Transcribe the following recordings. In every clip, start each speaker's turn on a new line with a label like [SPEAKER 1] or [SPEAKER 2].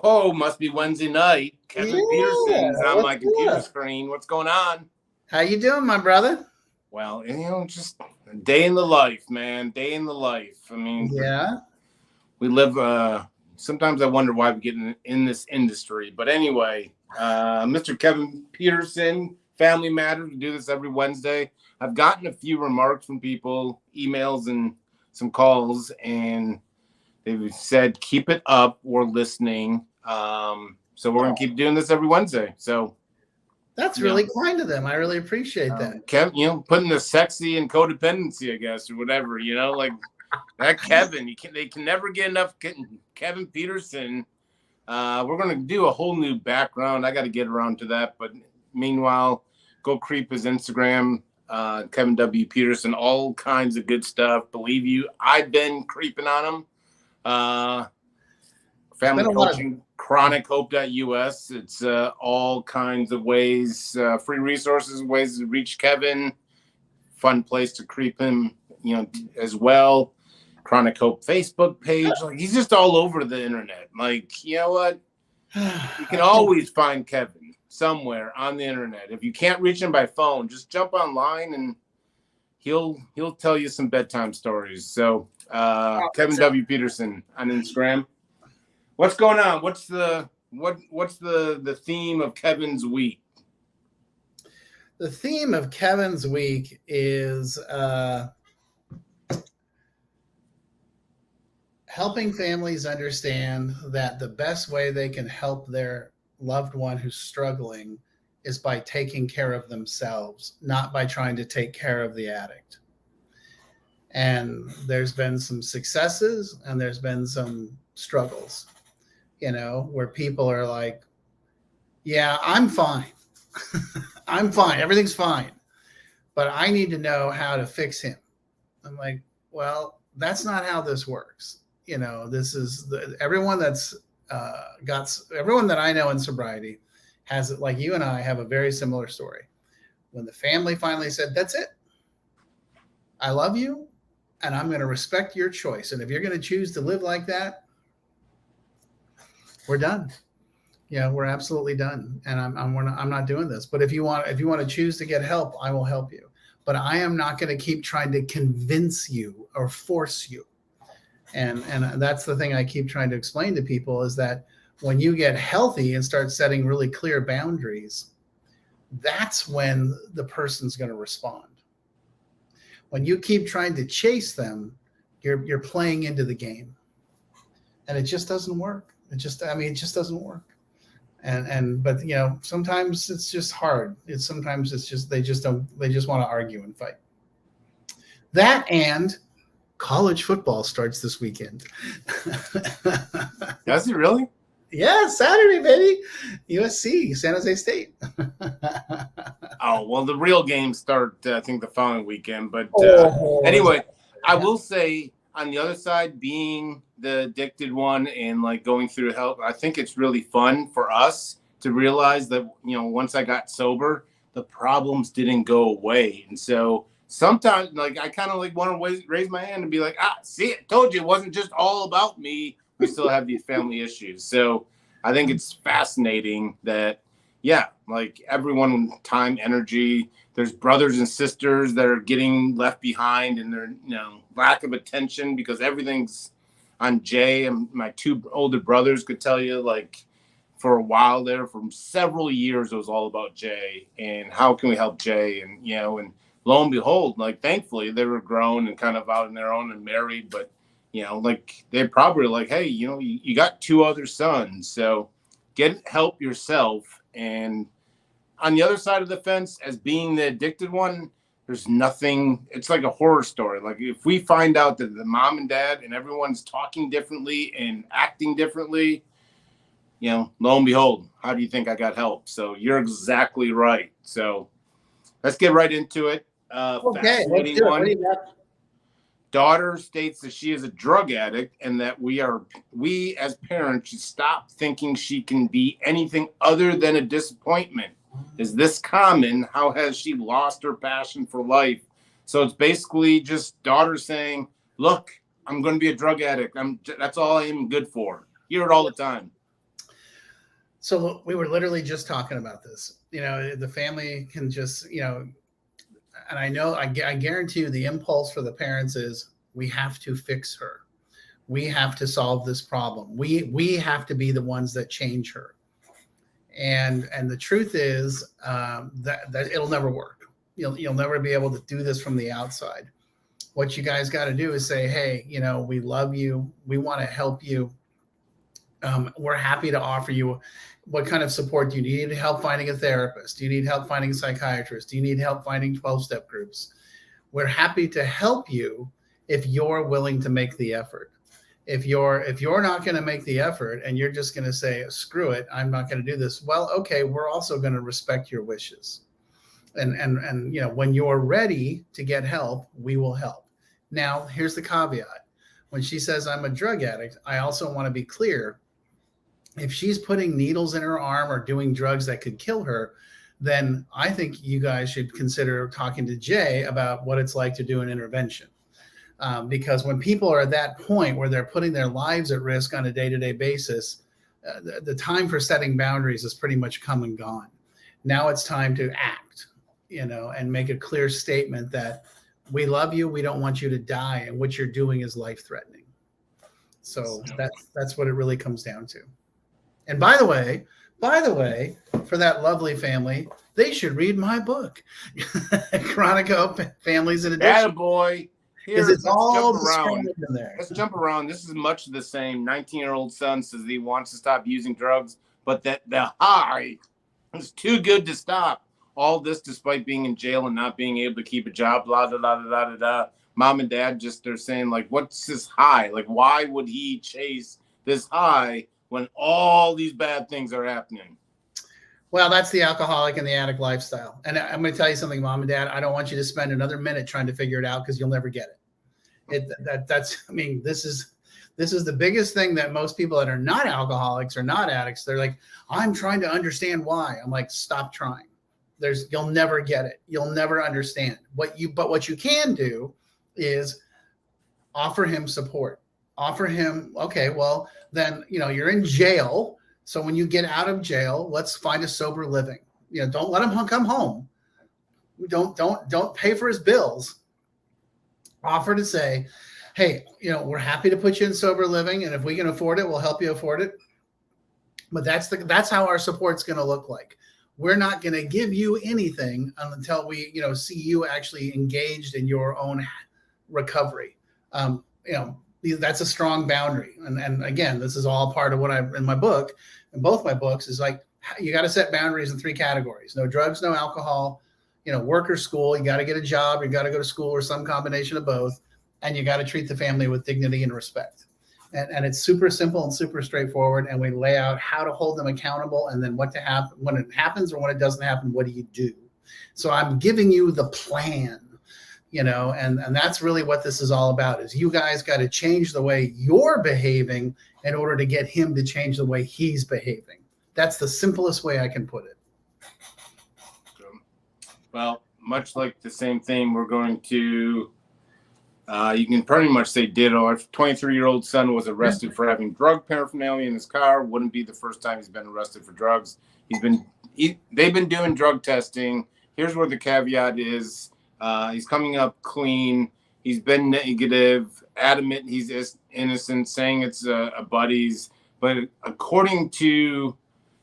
[SPEAKER 1] Oh, must be Wednesday night. Kevin Peterson's on my computer screen. What's going on?
[SPEAKER 2] How you doing, my brother?
[SPEAKER 1] Well, just a day in the life, man. Day in the life. I mean, we live. Sometimes I wonder why we get in this industry. But anyway, Mr. Kevin Petersen, Family Matters. We do this every Wednesday. I've gotten a few remarks from people, emails, and some calls, and they've said keep it up. We're listening. So we're gonna keep doing this every Wednesday. So
[SPEAKER 2] that's really kind of them. I really appreciate that.
[SPEAKER 1] Kevin, putting the sexy and codependency, I guess, or whatever. Like that Kevin. They can never get enough. Kevin Petersen. We're gonna do a whole new background. I got to get around to that. But meanwhile, go creep his Instagram. Kevin W. Petersen. All kinds of good stuff. Believe you, I've been creeping on him. Family coaching. ChronicHope.us. It's all kinds of ways, free resources, ways to reach Kevin. Fun place to creep him, as well. Chronic Hope Facebook page. Like, he's just all over the internet. Like, you know what? You can always find Kevin somewhere on the internet. If you can't reach him by phone, just jump online and he'll tell you some bedtime stories. So Kevin W. Petersen on Instagram. What's going on? What's the theme of Kevin's week?
[SPEAKER 2] The theme of Kevin's week is helping families understand that the best way they can help their loved one who's struggling is by taking care of themselves, not by trying to take care of the addict. And there's been some successes and there's been some struggles. Where people are like, yeah, I'm fine. I'm fine. Everything's fine. But I need to know how to fix him. I'm like, well, that's not how this works. This is everyone that's everyone that I know in sobriety has it. Like you and I have a very similar story. When the family finally said, that's it. I love you and I'm going to respect your choice. And if you're going to choose to live like that, we're done. We're absolutely done. And I'm not doing this. But if you want to choose to get help, I will help you. But I am not going to keep trying to convince you or force you. And that's the thing I keep trying to explain to people is that when you get healthy and start setting really clear boundaries, that's when the person's going to respond. When you keep trying to chase them, you're playing into the game. And it just doesn't work. It just doesn't work. But sometimes it's just hard. Sometimes it's just, they just want to argue and fight. That and college football starts this weekend.
[SPEAKER 1] Does it really?
[SPEAKER 2] Yeah, Saturday, baby. USC, San Jose State.
[SPEAKER 1] Oh, well, the real games start, I think, the following weekend. But anyway, I will say on the other side, being the addicted one and like going through help, I think it's really fun for us to realize that, once I got sober, the problems didn't go away. And so sometimes like I kind of like want to raise my hand and be like, see, I told you it wasn't just all about me. We still have these family issues. So I think it's fascinating that, like everyone, time, energy, there's brothers and sisters that are getting left behind and their, lack of attention because everything's on Jay. And my two older brothers could tell you, like, for a while there, for several years, it was all about Jay and how can we help Jay? And, and lo and behold, like, thankfully they were grown and kind of out on their own and married, but, like they probably like, hey, you got two other sons, so get help yourself. And on the other side of the fence, as being the addicted one, there's nothing, it's like a horror story. Like if we find out that the mom and dad and everyone's talking differently and acting differently, lo and behold, how do you think I got help? So you're exactly right. So let's get right into it.
[SPEAKER 2] Okay, let's do it. What do you got?
[SPEAKER 1] Daughter states that she is a drug addict and that we as parents should stop thinking she can be anything other than a disappointment. Is this common? How has she lost her passion for life? So it's basically just daughter saying, look, I'm going to be a drug addict. That's all I am good for. Hear it all the time.
[SPEAKER 2] So we were literally just talking about this. The family can just, and I know, I guarantee you the impulse for the parents is we have to fix her. We have to solve this problem. We have to be the ones that change her. And the truth is that it'll never work. You'll never be able to do this from the outside. What you guys got to do is say, hey, we love you. We want to help you. We're happy to offer you. What kind of support do you need? Do you need help finding a therapist? Do you need help finding a psychiatrist? Do you need help finding 12-step groups? We're happy to help you if you're willing to make the effort. If you're not going to make the effort and you're just going to say, screw it, I'm not going to do this. Well, okay, we're also going to respect your wishes. And when you're ready to get help, we will help. Now, here's the caveat. When she says I'm a drug addict, I also want to be clear. If she's putting needles in her arm or doing drugs that could kill her, then I think you guys should consider talking to Jay about what it's like to do an intervention. Because when people are at that point where they're putting their lives at risk on a day-to-day basis, the time for setting boundaries is pretty much come and gone. Now it's time to act, and make a clear statement that we love you, we don't want you to die, and what you're doing is life-threatening. So that's what it really comes down to. And by the way, for that lovely family, they should read my book, Chronic Families in Addiction.
[SPEAKER 1] Attaboy.
[SPEAKER 2] Because it's all around in there.
[SPEAKER 1] Let's jump around. This is much the same. 19-year-old son says he wants to stop using drugs, but that the high is too good to stop. All this despite being in jail and not being able to keep a job, blah, blah, blah, blah, blah, blah. Mom and dad just are saying, like, what's this high? Like, why would he chase this high when all these bad things are happening?
[SPEAKER 2] Well, that's the alcoholic and the addict lifestyle. And I'm going to tell you something, Mom and Dad. I don't want you to spend another minute trying to figure it out because you'll never get it. This is the biggest thing that most people that are not alcoholics or not addicts, they're like, I'm trying to understand why. I'm like, stop trying. You'll never get it. You'll never understand. But what you can do is offer him support. Offer him, okay, well, then, you're in jail. So when you get out of jail, let's find a sober living. Don't let him come home. Don't pay for his bills. Offer to say, hey, we're happy to put you in sober living, and if we can afford it, we'll help you afford it. But that's how our support's going to look like. We're not going to give you anything until we, see you actually engaged in your own recovery. That's a strong boundary. And again, this is all part of what in my book, in both my books, is like, you got to set boundaries in 3 categories: no drugs, no alcohol, work or school. You got to get a job. You got to go to school or some combination of both. And you got to treat the family with dignity and respect. And it's super simple and super straightforward. And we lay out how to hold them accountable, and then what to happen when it happens, or when it doesn't happen, what do you do? So I'm giving you the plan. And that's really what this is all about, is you guys got to change the way you're behaving in order to get him to change the way he's behaving. That's the simplest way I can put it.
[SPEAKER 1] Well, much like the same thing, we're going to, you can pretty much say ditto. Our 23-year-old son was arrested for having drug paraphernalia in his car. Wouldn't be the first time he's been arrested for drugs. They've been doing drug testing. Here's where the caveat is. He's coming up clean. He's been negative, adamant he's innocent, saying it's a buddy's. But according to,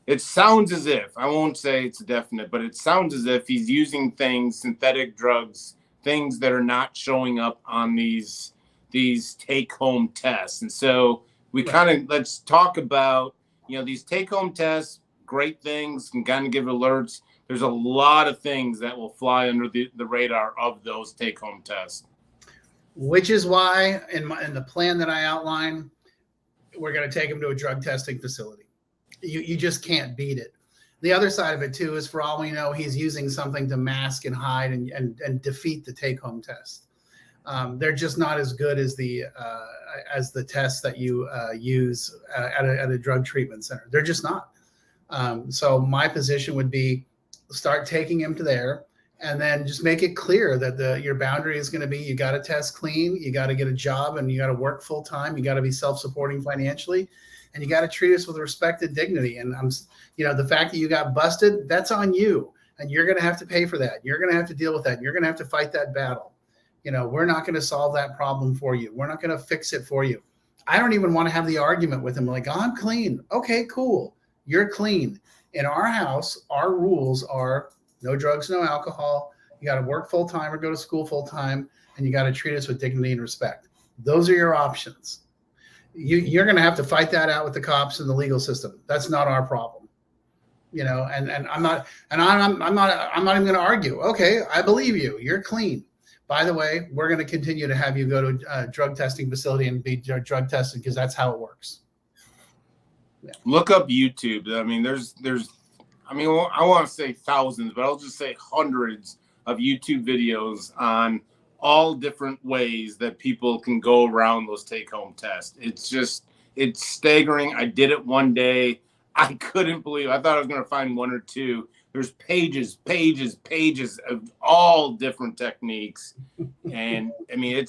[SPEAKER 1] it sounds as if, I won't say it's definite, but it sounds as if he's using synthetic drugs, things that are not showing up on these take-home tests. And so let's talk about, these take-home tests, great things, can kind of give alerts. There's a lot of things that will fly under the radar of those take-home tests. Which is why in the plan that I outline, we're going to take him to a drug testing facility. You just can't beat it. The other side of it too is, for all we know, he's using something to mask and hide and defeat the take-home test. They're just not as good as the tests that you use at a drug treatment center. They're just not. So my position would be, start taking him to there, and then just make it clear that your boundary is going to be, you got to test clean, you got to get a job, and you got to work full time. You got to be self-supporting financially.
[SPEAKER 2] and you got to treat us with respect and dignity. And the fact that you got busted, that's on you, and you're going to have to pay for that. You're going to have to deal with that. You're going to have to fight that battle. We're not going to solve that problem for you. We're not going to fix it for you. I don't even want to have the argument with him. Like, oh, I'm clean. Okay, cool. You're clean. In our house, our rules are no drugs, no alcohol. You got to work full time or go to school full time, and you got to treat us with dignity and respect. Those are your options. You're going to have to fight that out with the cops and the legal system. That's not our problem. And I'm not even going to argue. Okay, I believe you. You're clean. By the way, we're going to continue to have you go to a drug testing facility and be drug tested because that's how it works.
[SPEAKER 1] Yeah. Look up YouTube. I mean, I want to say thousands, but I'll just say hundreds of YouTube videos on all different ways that people can go around those take-home tests. It's staggering. I did it one day. I couldn't believe it. I thought I was going to find one or two. There's pages of all different techniques. And I mean,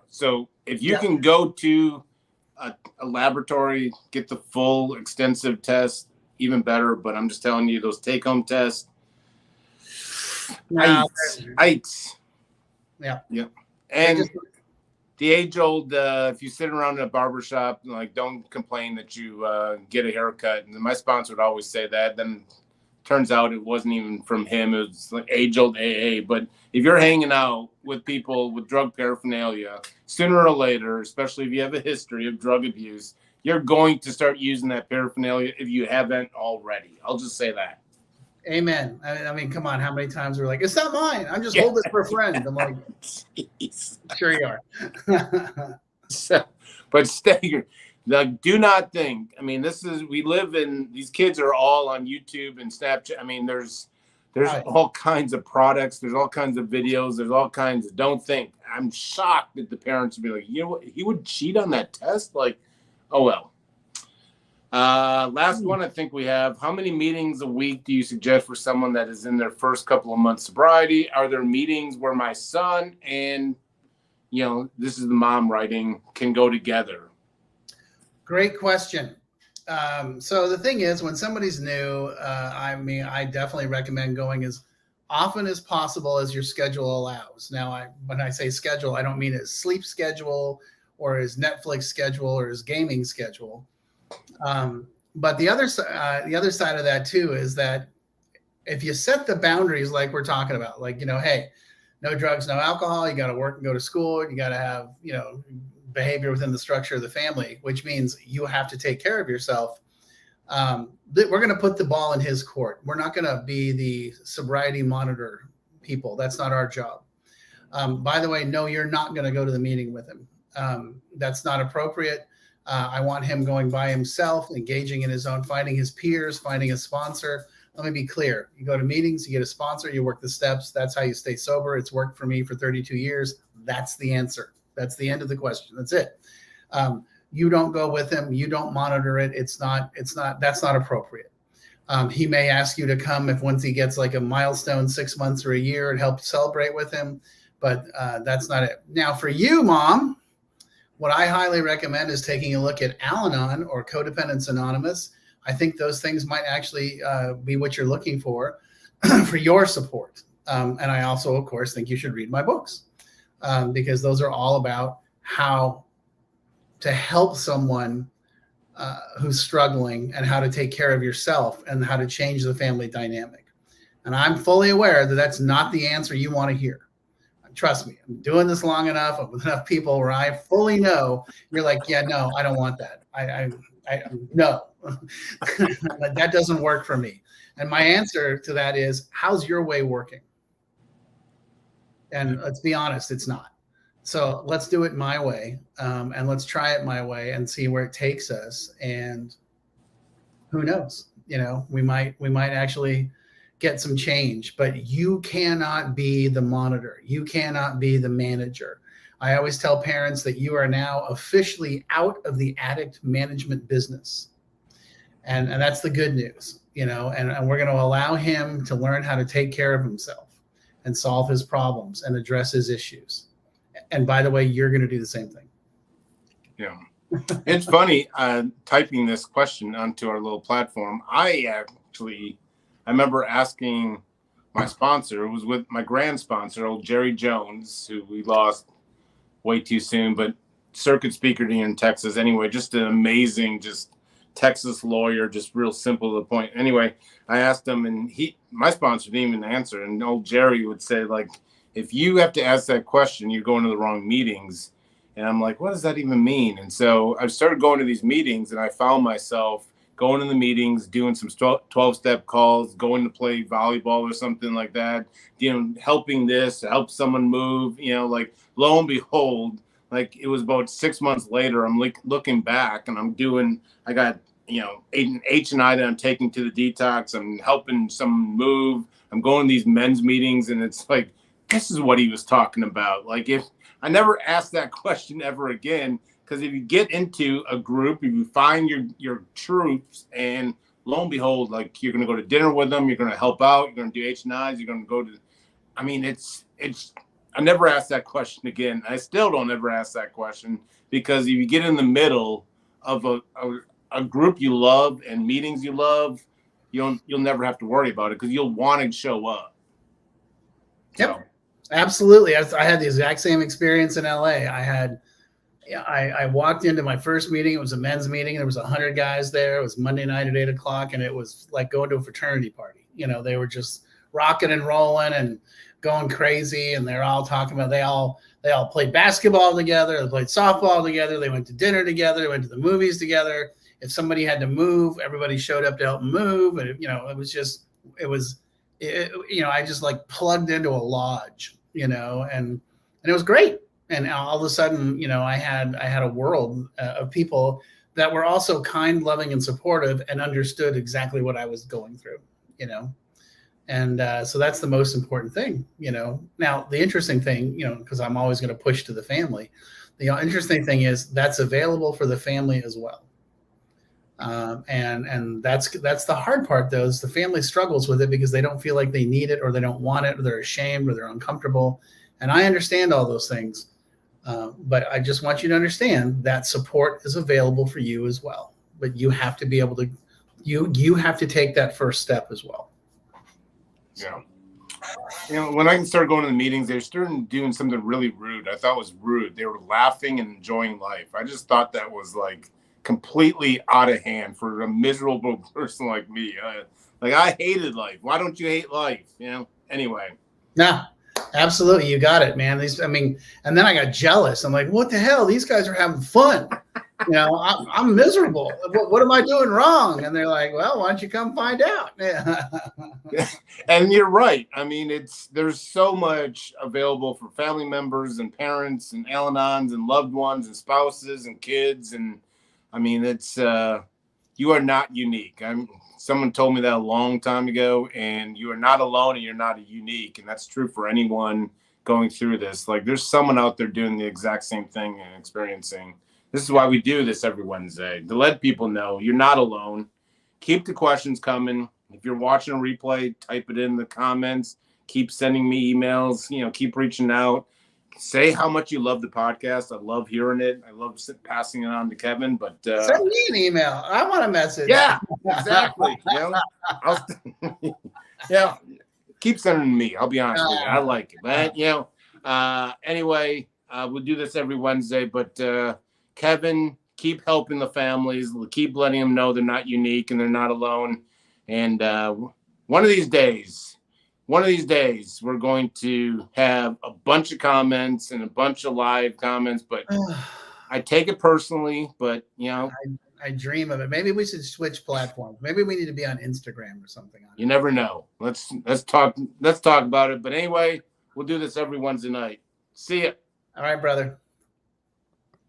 [SPEAKER 1] so if you can go to a laboratory, get the full extensive test, even better. But I'm just telling you, those take-home tests, ites. Yeah. And the age-old, if you sit around in a barbershop, like, don't complain that you get a haircut. And my sponsor would always say that. Then turns out it wasn't even from him. It was like age-old AA. But if you're hanging out with people with drug paraphernalia, sooner or later, especially if you have a history of drug abuse, you're going to start using that paraphernalia if you haven't already. I'll just say that.
[SPEAKER 2] Amen. I mean, come on. How many times we're like, it's not mine. I'm just holding it for a friend. I'm like, sure you are.
[SPEAKER 1] But stay. Do not think. I mean, we live in, these kids are all on YouTube and Snapchat. I mean, there's all kinds of products. There's all kinds of videos. There's all kinds of, don't think. I'm shocked that the parents would be like, you know what, he would cheat on that test? Like, oh, well. Last one I think we have. How many meetings a week do you suggest for someone that is in their first couple of months sobriety? Are there meetings where my son and, this is the mom writing, can go together?
[SPEAKER 2] Great question. So the thing is, when somebody's new, I definitely recommend going as often as possible as your schedule allows. Now, when I say schedule, I don't mean his sleep schedule or his Netflix schedule or his gaming schedule. But the other side of that too is that if you set the boundaries like we're talking about, like, hey, no drugs, no alcohol, you got to work and go to school, you got to have, behavior within the structure of the family, which means you have to take care of yourself. We're going to put the ball in his court. We're not going to be the sobriety monitor people. That's not our job. By the way, no, you're not going to go to the meeting with him. That's not appropriate. I want him going by himself, engaging in his own, finding his peers, finding a sponsor. Let me be clear. You go to meetings, you get a sponsor, you work the steps. That's how you stay sober. It's worked for me for 32 years. That's the answer. That's the end of the question. That's it. You don't go with him. You don't monitor it. That's not appropriate. He may ask you to come once he gets like a milestone, 6 months or a year, and help celebrate with him. But that's not it. Now for you, Mom, what I highly recommend is taking a look at Al-Anon or Codependence Anonymous. I think those things might actually be what you're looking for your support. And I also, of course, think you should read my books because those are all about how to help someone who's struggling and how to take care of yourself and how to change the family dynamic. And I'm fully aware that that's not the answer you want to hear. Trust me, I'm doing this long enough with enough people where I fully know you're like, yeah, no, I don't want that. I no, that doesn't work for me. And my answer to that is, how's your way working? And let's be honest, it's not. So let's do it my way, and let's try it my way and see where it takes us. And who knows? We might actually get some change, but you cannot be the monitor. You cannot be the manager. I always tell parents that you are now officially out of the addict management business. And that's the good news, and we're going to allow him to learn how to take care of himself and solve his problems and address his issues. And by the way, you're going to do the same thing.
[SPEAKER 1] Yeah. It's funny, typing this question onto our little platform. I remember asking my sponsor, it was with my grand sponsor, old Jerry Jones, who we lost way too soon, but circuit speaker here in Texas. Anyway, just an amazing, just Texas lawyer, just real simple to the point. Anyway, I asked him, and my sponsor didn't even answer. And old Jerry would say, like, if you have to ask that question, you're going to the wrong meetings. And I'm like, what does that even mean? And so I started going to these meetings, and I found myself going to the meetings, doing some 12-step calls, going to play volleyball or something like that, helping this, help someone move, like lo and behold, like it was about 6 months later, I'm looking back and I got, H&I that I'm taking to the detox. I'm helping someone move. I'm going to these men's meetings, and it's like, this is what he was talking about. Like, if I never asked that question ever again, because if you get into a group, if you find your troops, and lo and behold, like, you're going to go to dinner with them, you're going to help out, you're going to do H&Is, you're going to go to, I mean, it's, I never asked that question again. I still don't ever ask that question, because if you get in the middle of a group you love and meetings you love, you'll never have to worry about it, because you'll want to show up.
[SPEAKER 2] Yep. So. Absolutely. I had the exact same experience in LA. I walked into my first meeting. It was a men's meeting. There was 100 guys there. It was Monday night at 8:00, and it was like going to a fraternity party. They were just rocking and rolling and going crazy, and they're all talking about, they all played basketball together. They played softball together. They went to dinner together. They went to the movies together. If somebody had to move, everybody showed up to help them move. And, I just like plugged into a lodge, and it was great. And all of a sudden, I had a world of people that were also kind, loving, and supportive, and understood exactly what I was going through, And so that's the most important thing, Now, the interesting thing, because I'm always going to push to the family, the interesting thing is that's available for the family as well. And that's the hard part, though, is the family struggles with it because they don't feel like they need it, or they don't want it, or they're ashamed, or they're uncomfortable. And I understand all those things. But I just want you to understand that support is available for you as well. But you have to be able to, you have to take that first step as well.
[SPEAKER 1] Yeah. When I started going to the meetings, they started doing something really rude. I thought it was rude. They were laughing and enjoying life. I just thought that was like completely out of hand for a miserable person like me. I hated life. Why don't you hate life? Anyway.
[SPEAKER 2] Nah. Absolutely. You got it, man. And then I got jealous. I'm like, what the hell? These guys are having fun. I'm miserable. What am I doing wrong? And they're like, well, why don't you come find out?
[SPEAKER 1] Yeah. And you're right. I mean, there's so much available for family members and parents and Al-Anons and loved ones and spouses and kids. And I mean, you are not unique. Someone told me that a long time ago, and you are not alone, and you're not unique. And that's true for anyone going through this. Like, there's someone out there doing the exact same thing and experiencing. This is why we do this every Wednesday, to let people know you're not alone. Keep the questions coming. If you're watching a replay, type it in the comments. Keep sending me emails, keep reaching out. Say how much you love the podcast. I love hearing it. I love passing it on to Kevin. But
[SPEAKER 2] send me an email. I want a message.
[SPEAKER 1] Yeah, exactly. Yeah, keep sending to me. I'll be honest with you. I like it. But anyway, we'll do this every Wednesday. But Kevin, keep helping the families. Keep letting them know they're not unique and they're not alone. And one of these days, we're going to have a bunch of comments and a bunch of live comments, but I take it personally, but
[SPEAKER 2] I dream of it. Maybe we should switch platforms. Maybe we need to be on Instagram or something.
[SPEAKER 1] You never know. Let's talk about it. But anyway, we'll do this every Wednesday night. See ya.
[SPEAKER 2] All right, brother.